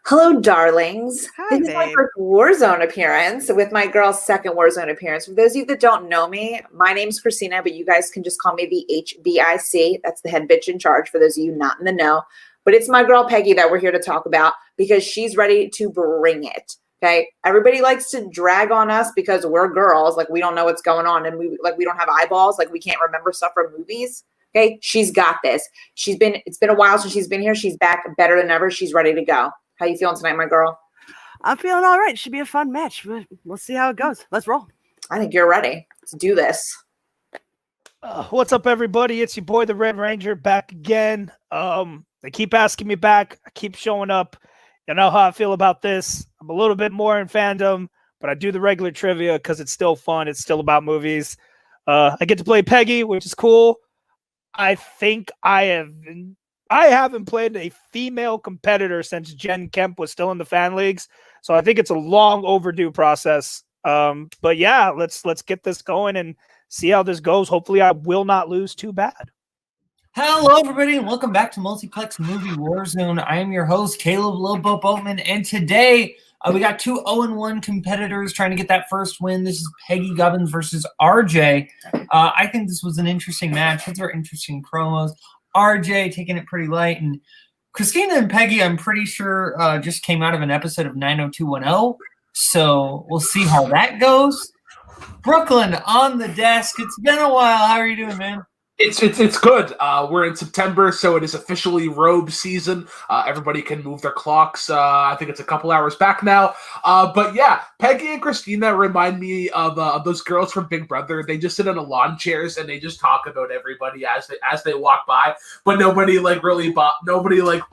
Hello, darlings. Hi, This is my babe. first Warzone appearance with my girl's second Warzone appearance. For those of you that don't know me, my name's Christina, but you guys can just call me the HBIC. That's the head bitch in charge for those of you not in the know. But it's my girl Peggy that we're here to talk about because she's ready to bring it. Okay. Everybody likes to drag on us because we're girls. Like we don't know what's going on and we don't have eyeballs. Like we can't remember stuff from movies. Okay. She's got this. It's been a while since she's been here. She's back better than ever. She's ready to go. How you feeling tonight, my girl? I'm feeling all right. Should be a fun match. We'll see how it goes. Let's roll. I think you're ready. Let's do this. What's up, everybody? It's your boy, the Red Ranger, back again. They keep asking me back. I keep showing up. You know how I feel about this. I'm a little bit more in fandom, but I do the regular trivia because it's still fun. It's still about movies. I get to play Peggy, which is cool. I think I haven't played a female competitor since Jen Kemp was still in the fan leagues. So I think it's a long overdue process. But yeah, let's get this going and see how this goes. Hopefully I will not lose too bad. Hello, everybody, and welcome back to Multiplex Movie Warzone. I am your host, Kaleb Boatman, and today we got two 0-1 competitors trying to get that first win. This is Peggy Gubbins versus RJ. I think this was an interesting match. These are interesting promos. RJ taking it pretty light, and Christina and Peggy, I'm pretty sure, just came out of an episode of 90210, so we'll see how that goes. Brooklyn on the desk. It's been a while. How are you doing, man? It's good. We're in September, so it is officially robe season. Everybody can move their clocks. I think it's a couple hours back now. But yeah, Peggy and Christina remind me of those girls from Big Brother. They just sit in the lawn chairs and they just talk about everybody as they walk by, but nobody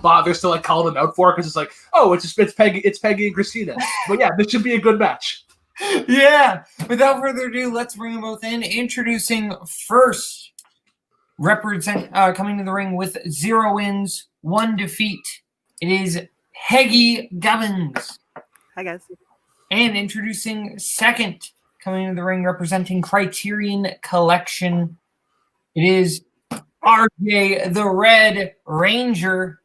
bothers to call them out for it because it's like, oh, it's Peggy and Christina. But yeah, this should be a good match. Yeah. Without further ado, let's bring them both in. Introducing first. Coming to the ring with 0 wins, 1 defeat. It is Peggy Gubbins. Hi, guys. And introducing second, coming to the ring representing Criterion Collection. It is RJ, the Red Ranger.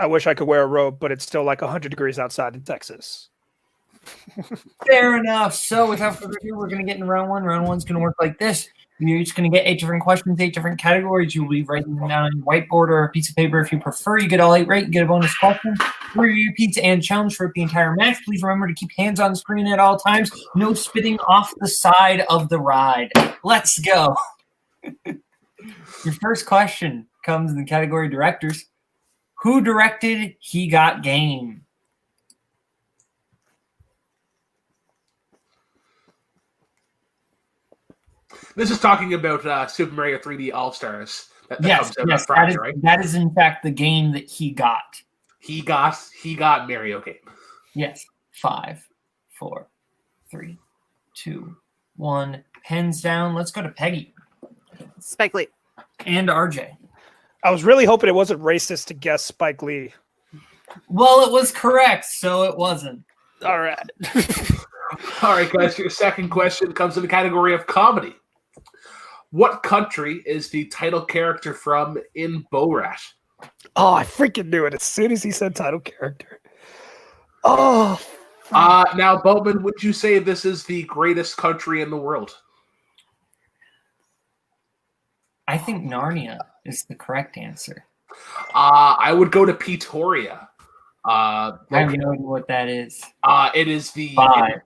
I wish I could wear a robe, but it's still like 100 degrees outside in Texas. Fair enough. So without further ado, we're going to get in round one. Round one's going to work like this. You're each going to get 8 different questions, 8 different categories. You'll be writing them down on your whiteboard or a piece of paper if you prefer. You get all 8 right, you get a bonus question. For your repeats and challenge for the entire match, please remember to keep hands on screen at all times. No spitting off the side of the ride. Let's go. Your first question comes in the category directors. Who directed He Got Game? This is talking about Super Mario 3D All-Stars. Yes, Friday, right? That is in fact the game that he got. He got Mario game. Yes. 5, 4, 3, 2, 1. Pens down. Let's go to Peggy. Spike Lee. And RJ. I was really hoping it wasn't racist to guess Spike Lee. Well, it was correct, so it wasn't. All right. All right, guys, your second question comes in the category of comedy. What country is the title character from in Borat? Oh, I freaking knew it as soon as he said title character. Oh. Now, Boatman, would you say this is the greatest country in the world? I think Narnia is the correct answer. I would go to Pretoria. I don't know what that is. It is the 5.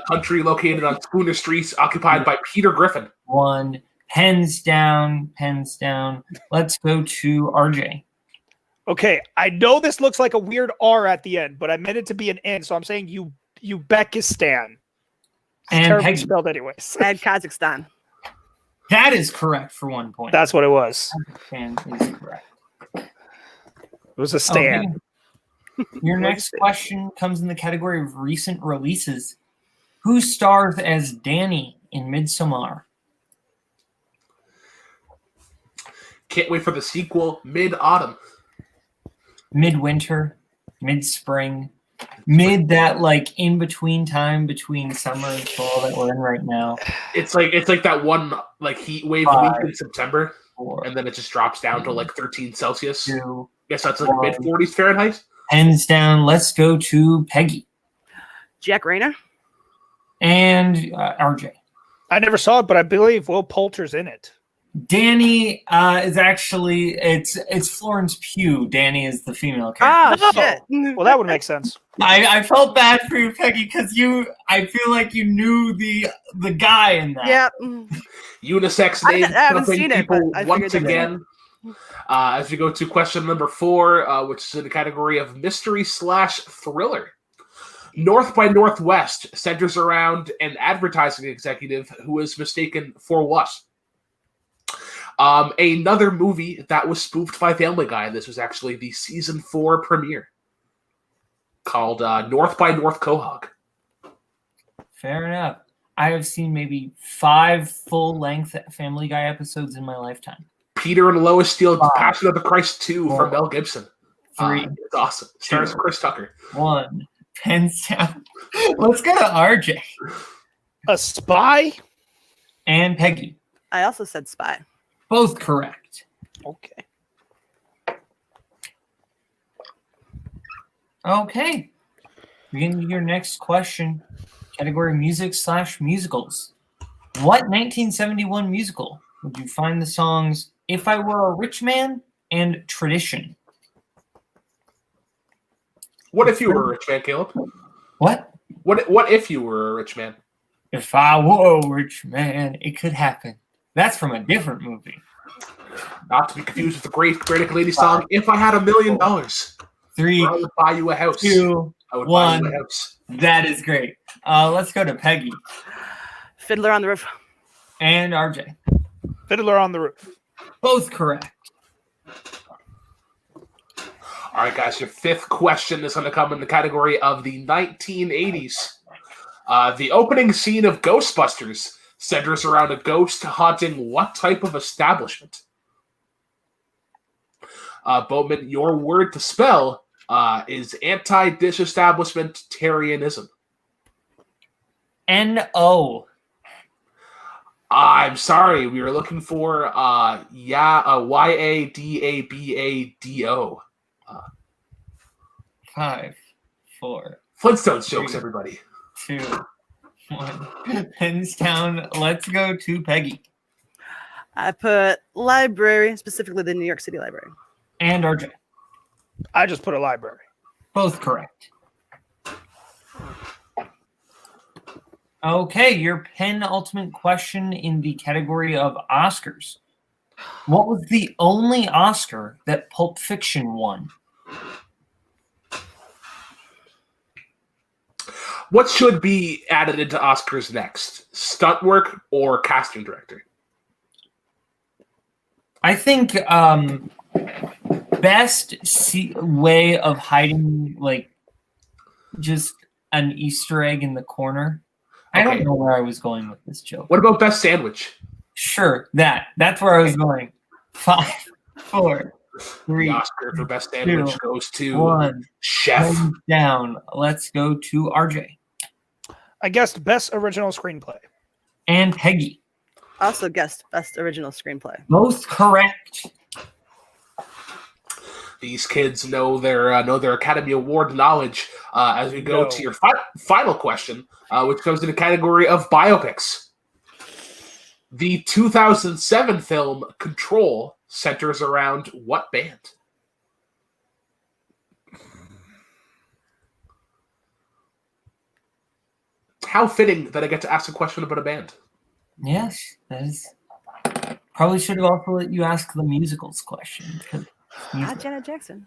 Country located on Spooner Street, occupied by Peter Griffin. 1. Pens down. Pens down. Let's go to RJ. Okay, I know this looks like a weird R at the end, but I meant it to be an N, so I'm saying Uzbekistan. And terribly Peggy. spelled anyways. And Kazakhstan. That is correct for 1 point. That's what it was. Kazakhstan is correct. It was a stand. Okay. Your next question comes in the category of recent releases. Who stars as Danny in Midsommar? Can't wait for the sequel mid-autumn. Midwinter, mid-spring, mid that in-between time between summer and fall that we're in right now. It's like that one heat wave 5, week in September, 4, and then it just drops down to 13 Celsius. 2, Guess that's 1. mid-40s Fahrenheit. Hands down. Let's go to Peggy Jack Rayner. and RJ. I never saw it, but I believe Will Poulter's in it. Danny is actually it's Florence Pugh. Danny is the female character. Oh, shit. Well, that would make sense. I felt bad for you, Peggy, because I feel like you knew the guy in that. Yeah. Unisex I name haven't jumping seen it, but people I once figured that- again. As we go to question number 4, which is in the category of mystery/thriller. North by Northwest centers around an advertising executive who is mistaken for what? Another movie that was spoofed by Family Guy. This was actually the season 4 premiere, called North by North Quahog. Fair enough. I have seen maybe 5 full-length Family Guy episodes in my lifetime. Peter and Lois steal 5, Passion of the Christ 2 4, from Mel Gibson. 3, It's awesome. Stars 2, Chris Tucker. 1. Pens down. Let's go to RJ A spy? and Peggy. I also said spy. Both correct. Okay. Okay. Beginning your next question. Category music/musicals. What 1971 musical would you find the songs If I Were a Rich Man and Tradition? What if you were a rich man, Caleb? What? What if you were a rich man? If I were a rich man, it could happen. That's from a different movie. Not to be confused with the great Great Lady song, If I Had $1 Million, 3, I would buy you a house. 2, I would buy 1. you a house. That is great. Let's go to Peggy Fiddler on the Roof. and RJ. Fiddler on the Roof. Both correct. All right, guys, your 5th question is going to come in the category of the 1980s. The opening scene of Ghostbusters centers around a ghost haunting what type of establishment? Boatman, your word to spell is anti-disestablishmentarianism. N-O. I'm sorry, we were looking for Y-A-D-A-B-A-D-O. 5, 4, Flintstones jokes, everybody. 2, 1. Pens down. Let's go to Peggy I put library, specifically the New York City Library. and RJ. I just put a library. Both correct. Okay, your penultimate question in the category of Oscars. What was the only Oscar that Pulp Fiction won? What should be added into Oscars next? Stunt work or casting director? I think best way of hiding, like, just an Easter egg in the corner. I Okay. don't know where I was going with this joke. What about best sandwich? Sure, that's where I was going. 5, 4, 3, The Oscar for best sandwich 2, goes to 1. Chef. Hands down. Let's go to RJ I guessed best original screenplay. and Peggy. Also guessed best original screenplay. Both correct. These kids know their Academy Award knowledge. As we go No. to your final question, which comes in the category of biopics. The 2007 film Control centers around what band? How fitting that I get to ask a question about a band. Yes, that is. Probably should have also let you ask the musicals question. 'cause Not Janet Jackson.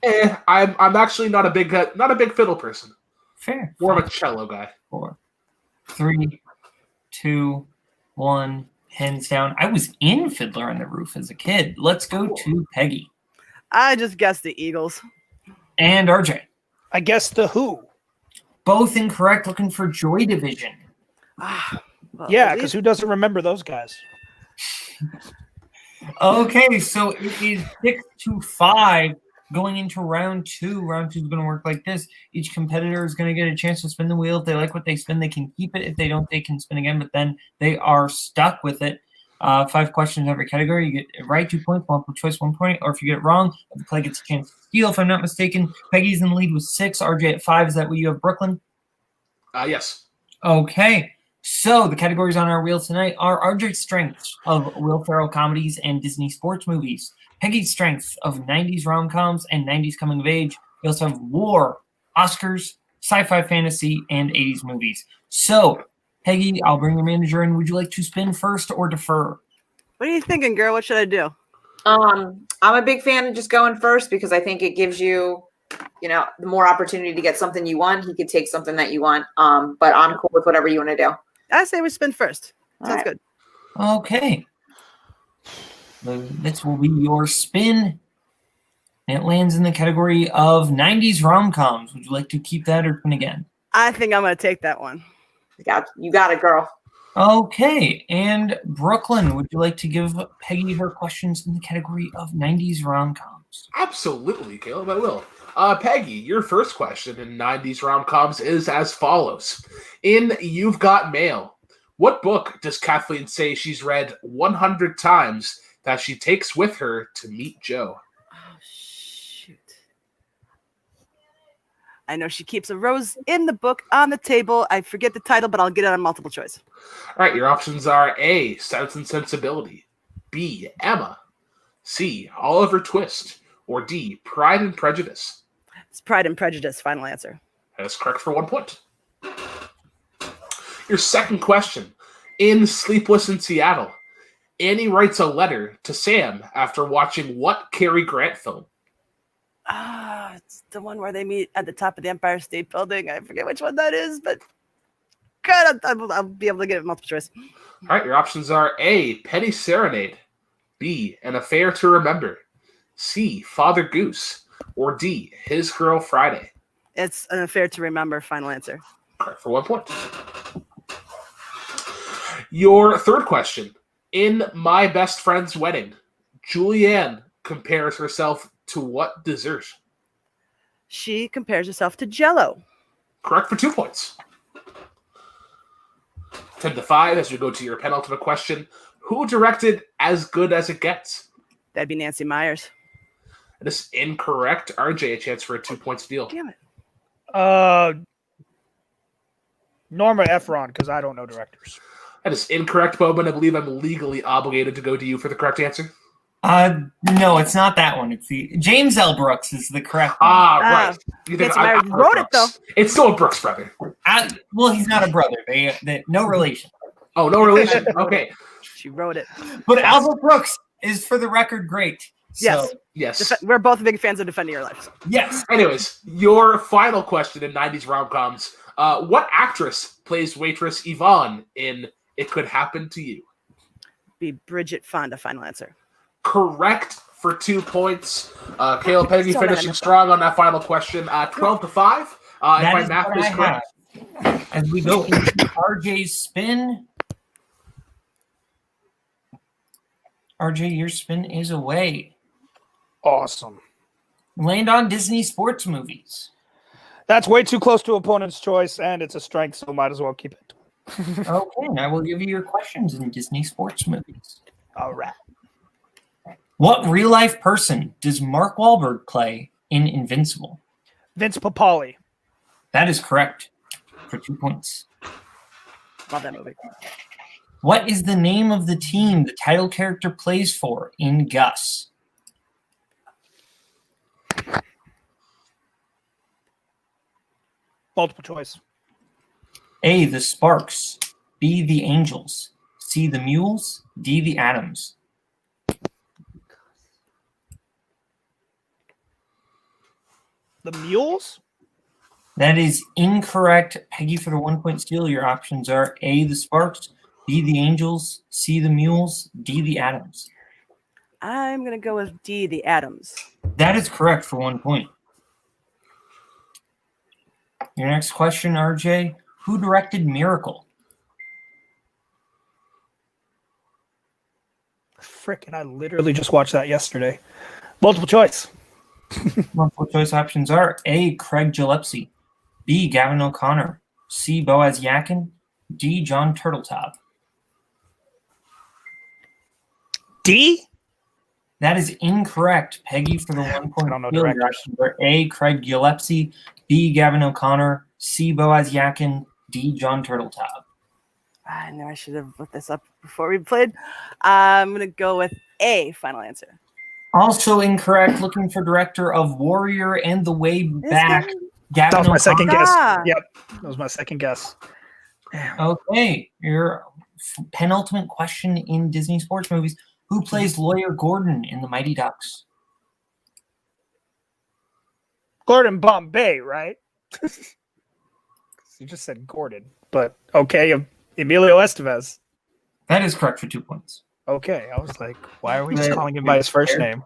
I'm actually not a big fiddle person. Fair. More of a cello guy. 4, 3, 2, 1. Hands down. I was in Fiddler on the Roof as a kid. Let's go to Peggy I just guessed the Eagles. and RJ. I guessed the Who. Both incorrect. Looking for Joy Division. Well, Yeah, at because least- who doesn't remember those guys? Okay, so it is 6-5 going into round 2. Round 2 is going to work like this. Each competitor is going to get a chance to spin the wheel. If they like what they spin, they can keep it. If they don't, they can spin again, but then they are stuck with it. 5 questions every category. You get it right, 2 points, multiple choice, 1 point. Or if you get it wrong, the play gets a chance to steal, if I'm not mistaken. Peggy's in the lead with 6, RJ at 5. Is that what you have, Brooklyn? Yes. Okay. So the categories on our wheel tonight are RJ's strengths of Will Ferrell comedies and Disney sports movies, Peggy's strengths of 90s rom-coms and 90s coming of age. We also have war, Oscars, sci-fi fantasy, and 80s movies. So, Peggy, I'll bring your manager in. Would you like to spin first or defer? What are you thinking, girl? What should I do? I'm a big fan of just going first because I think it gives you, the more opportunity to get something you want. He could take something that you want. But I'm cool with whatever you want to do. I say we spin first. All Sounds right. good. Okay. This will be your spin. And it lands in the category of 90s rom-coms. Would you like to keep that or spin again? I think I'm going to take that one. You got it, girl. Okay. And Brooklyn, would you like to give Peggy her questions in the category of 90s rom-coms? Absolutely, Caleb, I will. Peggy, your first question in 90s rom-coms is as follows. In You've Got Mail, what book does Kathleen say she's read 100 times that she takes with her to meet Joe? Oh, shoot. I know she keeps a rose in the book on the table. I forget the title, but I'll get it on multiple choice. All right, your options are A, Sense and Sensibility, B, Emma, C, Oliver Twist, or D, Pride and Prejudice. It's Pride and Prejudice, final answer. That is correct for 1 point. Your second question. In Sleepless in Seattle, Annie writes a letter to Sam after watching what Cary Grant film? It's the one where they meet at the top of the Empire State Building. I forget which one that is, but God, I'll be able to get it multiple choice. All right, your options are A, Penny Serenade, B, An Affair to Remember, C, Father Goose, or D, His Girl Friday. It's An Affair to Remember, final answer. Correct for 1 point. Your third question. In My Best Friend's Wedding, Julianne compares herself to what dessert? She compares herself to Jell-O. Correct for 2 points. 10-5 as we go to your penultimate question. Who directed As Good as It Gets? That'd be Nancy Myers. That is incorrect. RJ, a chance for a 2 point steal. Damn it. Norma Ephron, because I don't know directors. That is incorrect, Boatman. I believe I'm legally obligated to go to you for the correct answer. No, it's not that one. It's the James L. Brooks is the correct one. Right. You think Nancy Myers Albert wrote it, Brooks. It's still a Brooks brother. Well, he's not a brother. They no relation. Oh, no relation. Okay. She wrote it. But Albert Brooks is, for the record, great. So, Yes. Yes. We're both big fans of Defending Your Life. So. yes. Anyways, your final question in 90s rom-coms. What actress plays waitress Yvonne in It Could Happen to You? Be Bridget Fonda, final answer. Correct for 2 points. Caleb, Peggy So mad I finishing missed strong on that final question. 12-5. If That my is math what is I correct. have. As we go into RJ's spin. RJ, your spin is away. Awesome. Land on Disney sports movies. That's way too close to opponent's choice, and it's a strength, so might as well keep it. Okay, I will give you your questions in Disney sports movies. All right. What real-life person does Mark Wahlberg play in Invincible? Vince Papali. That is correct for 2 points. Love that movie. What is the name of the team the title character plays for in Gus? Multiple choice. A, the Sparks. B, the Angels. C, the Mules. D, the Atoms. The Mules? That is incorrect. Peggy, for the 1 point steal, your options are A, the Sparks. B, the Angels. C, the Mules. D, the Atoms. I'm going to go with D, the Atoms. That is correct for 1 point. Your next question, RJ. Who directed Miracle? Frickin', I literally just watched that yesterday. Multiple choice. Multiple choice options are A, Craig Gillespie. B, Gavin O'Connor. C, Boaz Yakin. D, John Turteltaub. D? That is incorrect. Peggy for the 1 point. I don't know field. directors. Number A, Craig Gillespie. B, Gavin O'Connor. C, Boaz Yakin. D, John Turtletop. I know I should have looked this up before we played. I'm going to go with A, final answer. Also incorrect. Looking for director of Warrior and The Way Back. Gavin That was my second O'Connor. guess. Ah. Yep, that was my second guess. Okay, your penultimate question in Disney sports movies. Who plays Lawyer Gordon in The Mighty Ducks? Gordon Bombay, right? You just said Gordon, but okay, Emilio Estevez. That is correct for 2 points. Okay, I was like, why are we just calling him by his first name?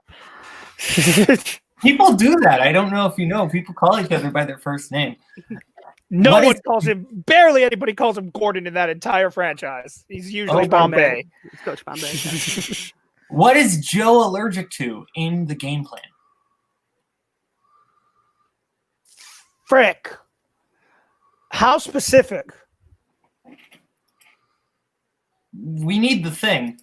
People do that. I don't know if you know. People call each other by their first name. No What one is- calls him, barely anybody calls him Gordon in that entire franchise. He's usually Bombay. It's Coach Bombay. What is Joe allergic to in the game plan? Frick. How specific? We need the thing.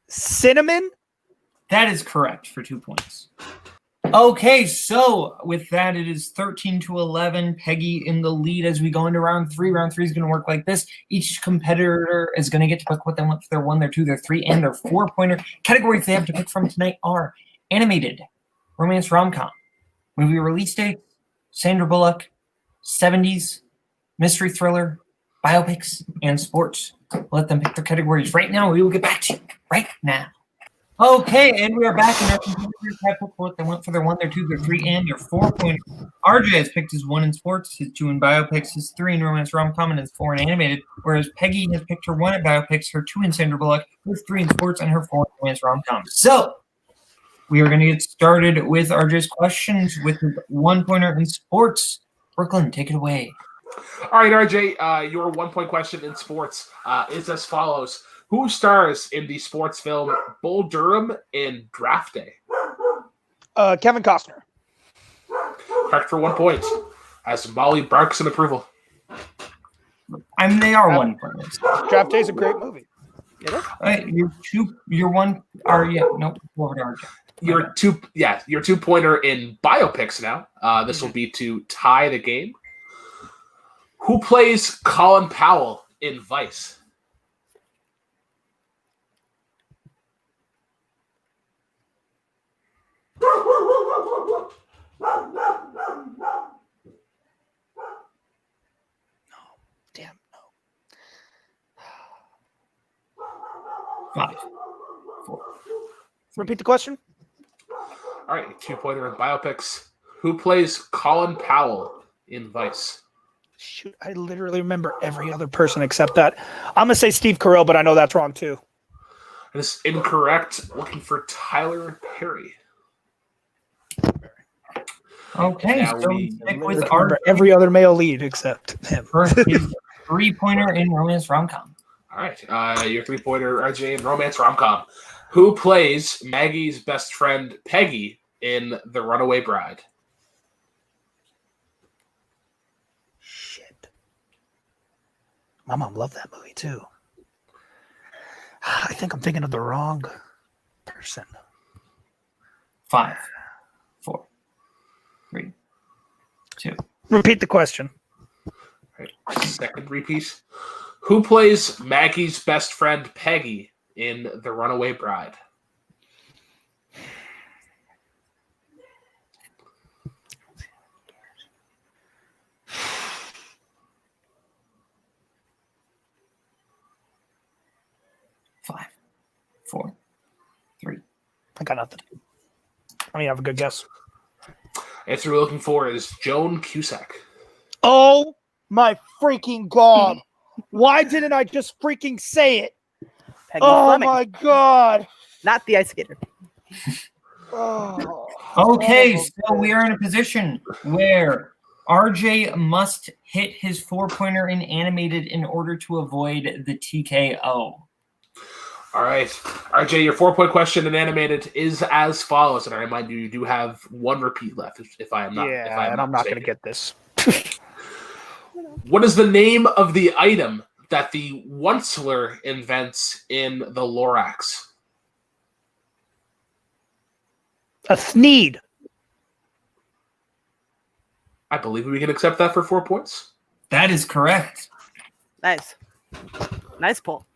Cinnamon? That is correct for 2 points. Okay, so with that, it is 13-11. Peggy in the lead as we go into round three. Round three is going to work like this. Each competitor is going to get to pick what they want for their 1, their 2, their 3, and their 4-pointer. Categories they have to pick from tonight are animated, romance rom-com, movie release date, Sandra Bullock, 70s, mystery thriller, biopics, and sports. Let them pick their categories right now. We will get back to you right now. Okay, and we are back. And our competitors have picked what they want for their 1, their 2, their 3, and their 4-pointer. RJ has picked his 1 in sports, his 2 in biopics, his 3 in romance rom-com, and his 4 in animated. Whereas Peggy has picked her 1 in biopics, her 2 in Sandra Bullock, her 3 in sports, and her 4 in romance rom-com. So we are going to get started with RJ's questions with his 1-pointer in sports. Brooklyn, take it away. All right, RJ, your 1-point question in sports is as follows. Who stars in the sports film Bull Durham in Draft Day? Kevin Costner. Correct for 1 point. As Molly barks in approval. I mean, they are 1-pointers. Draft Day is a great movie. All right, your 1 are nope. Over to RJ. Your 2-pointer in biopics now. This will be to tie the game. Who plays Colin Powell in Vice? Damn, no. 5, 4. Repeat the question. All right, 2-pointer in biopics. Who plays Colin Powell in Vice? Shoot, I literally remember every other person except that. I'm going to say Steve Carell, but I know that's wrong too. That is incorrect. Looking for Tyler Perry. Okay, Now so we we stick I with remember our every other male lead except him. first 3-pointer in romance rom-com. All right, your 3-pointer, RJ, in romance rom-com. Who plays Maggie's best friend, Peggy, in The Runaway Bride? Shit. My mom loved that movie too. I think I'm thinking of the wrong person. 5, 4, 3, 2. Repeat the question. All right, second repeat. Who plays Maggie's best friend, Peggy, in The Runaway Bride? Five, 4, 3. I got nothing. I mean, I have a good guess. Answer we're looking for is Joan Cusack. Oh my freaking God. Why didn't I just freaking say it? Peggy Oh Fleming, my God. not the ice skater. Oh. Okay, Oh, so we are in a position where RJ must hit his 4-pointer in animated in order to avoid the TKO. All right, RJ, your 4-point question in animated is as follows, and I remind you, you do have 1 repeat left. If I am not, Yeah, and I'm not going to get this. What is the name of the item that the Onceler invents in the Lorax? A Thneed. I believe we can accept that for 4 points. That is correct. Nice. Nice pull.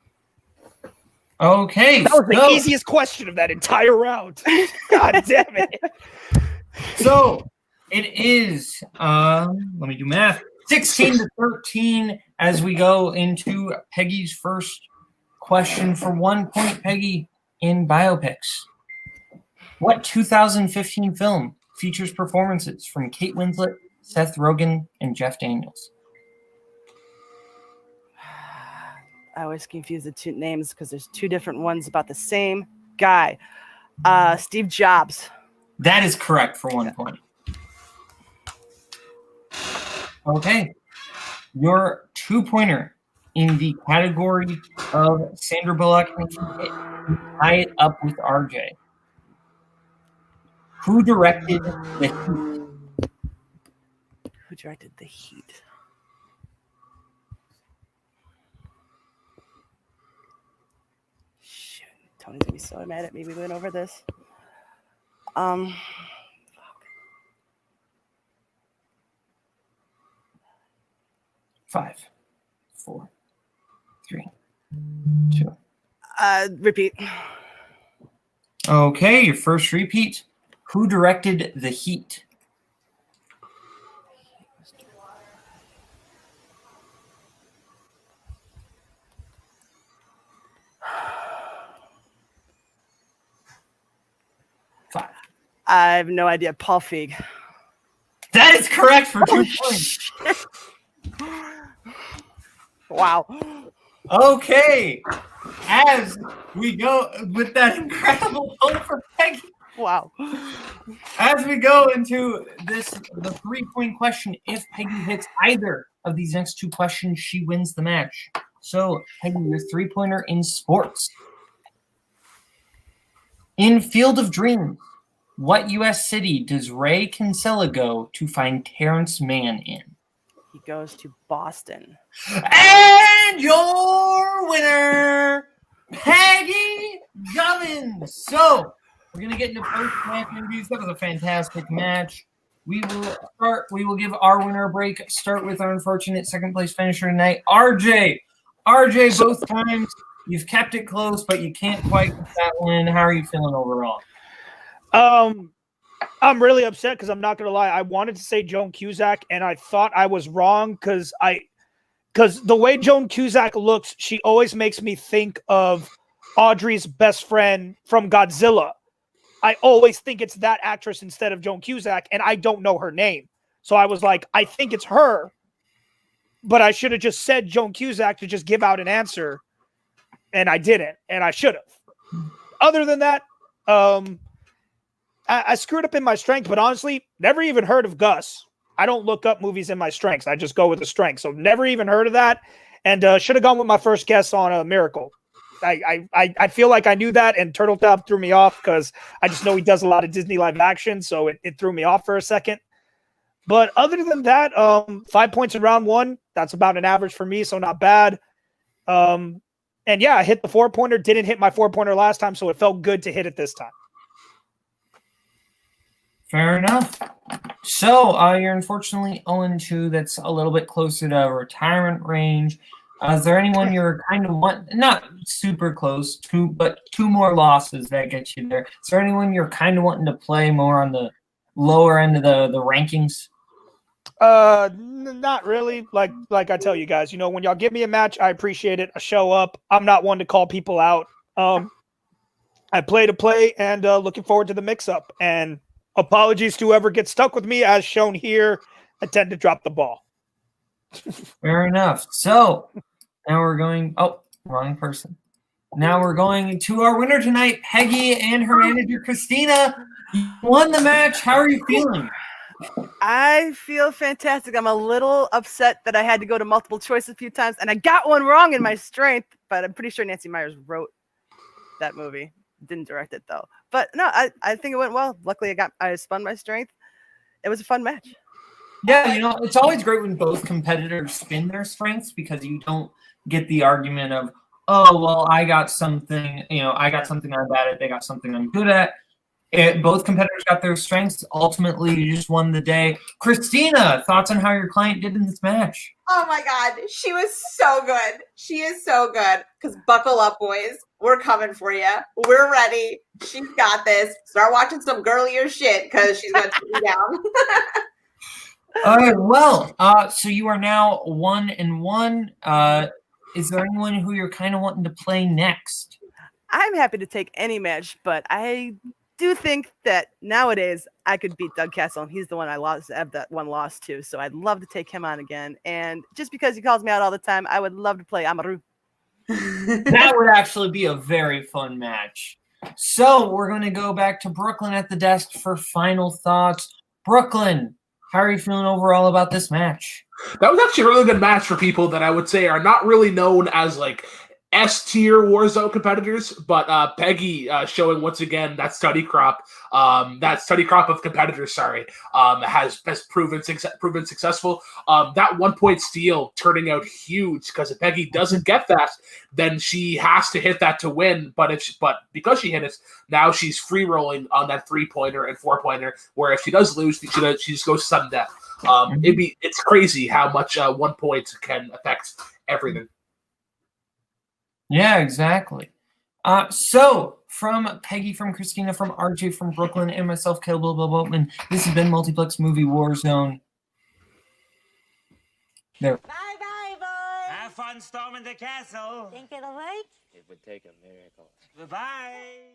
Okay. That was the so- easiest question of that entire round. God damn it. So it is, let me do math, 16-13 as we go into Peggy's first question for 1 point. Peggy, in biopics, what 2015 film features performances from Kate Winslet, Seth Rogen, and Jeff Daniels? I always confuse the two names because there's two different ones about the same guy. Steve Jobs. That is correct for 1 point. Okay. Your 2-pointer in the category of Sandra Bullock and Tie It Up with RJ. Who directed The Heat? Who directed The Heat? Shit. Tony's gonna be so mad at me. We went over this. Fuck. 5, 4, 3, 2. Repeat. Okay, your first repeat. Who directed The Heat? Five. I have no idea. Paul Feig. That is correct for 2 points. Wow. Okay, as we go with that incredible pull for Peggy, Wow. as we go into the 3-point question, if Peggy hits either of these next 2 questions, she wins the match. So, Peggy, your 3-pointer in sports. In Field of Dreams, what U.S. city does Ray Kinsella go to find Terrence Mann in? He goes to Boston. And your winner, Peggy Gubbins. So we're gonna get into post-match interviews. That was a fantastic match. We will give our winner a break. Start with our unfortunate second place finisher tonight, RJ. RJ, both times you've kept it close, but you can't quite get that win. How are you feeling overall? I'm really upset because I'm not gonna lie. I wanted to say Joan Cusack, and I thought I was wrong because the way Joan Cusack looks, she always makes me think of Audrey's best friend from Godzilla. I always think it's that actress instead of Joan Cusack, and I don't know her name. So I was like, I think it's her, but I should have just said Joan Cusack to just give out an answer, and I didn't, and I should have. Other than that, I screwed up in my strength, but honestly, never even heard of Gus. I don't look up movies in my strengths. I just go with the strength. So never even heard of that, and should have gone with my first guess on a Miracle. I feel like I knew that, and Turtle Top threw me off because I just know he does a lot of Disney live action, so it threw me off for a second. But other than that, 5 points in round 1. That's about an average for me, so not bad. And yeah, I hit the 4-pointer. Didn't hit my 4-pointer last time, so it felt good to hit it this time. Fair enough. So you're unfortunately 0-2. That's a little bit closer to retirement range. Is there anyone you're kind of not super close to, but 2 more losses that get you there? Is there anyone you're kind of wanting to play more on the lower end of the rankings? Not really. Like I tell you guys, when y'all give me a match, I appreciate it. I show up. I'm not one to call people out. I play to play, and looking forward to the mix-up. And apologies to whoever gets stuck with me. As shown here, I tend to drop the ball. Fair enough. So now we're going. Oh, wrong person. Now we're going to our winner tonight, Peggy, and her manager, Christina. You won the match. How are you feeling? I feel fantastic. I'm a little upset that I had to go to multiple choice a few times, and I got one wrong in my strength, but I'm pretty sure Nancy Meyers wrote that movie. Didn't direct it, though. But no, I think it went well. Luckily, I spun my strength. It was a fun match. Yeah, it's always great when both competitors spin their strengths because you don't get the argument of, oh, well, I got something, I got something I'm bad at, they got something I'm good at. Both competitors got their strengths. Ultimately, you just won the day. Christina, thoughts on how your client did in this match? Oh my God, she was so good. She is so good. Because buckle up, boys. We're coming for you. We're ready. She's got this. Start watching some girlier shit because she's going to take you down. All right, well, so you are now 1-1. Is there anyone who you're kind of wanting to play next? I'm happy to take any match, but I do think that nowadays I could beat Doug Cassel, and he's the one I have that one loss to. So I'd love to take him on again. And just because he calls me out all the time, I would love to play Amaru. That would actually be a very fun match. So we're going to go back to Brooklyn at the desk for final thoughts. Brooklyn, how are you feeling overall about this match? That was actually a really good match for people that I would say are not really known as like S-tier Warzone competitors, but Peggy showing once again that study crop of competitors, has proven successful. That 1 point steal turning out huge because if Peggy doesn't get that, then she has to hit that to win. But because she hit it, now she's free rolling on that 3-pointer and 4-pointer. Where if she does lose, she just goes to sudden death. It's crazy how much 1 point can affect everything. Yeah, exactly. So from Peggy, from Christina, from RJ, from Brooklyn, and myself, Kaleb Boatman, this has been Multiplex Movie Warzone. There. Bye-bye, boys. Have fun storming the castle. Think it'll work? It would take a miracle. Bye-bye.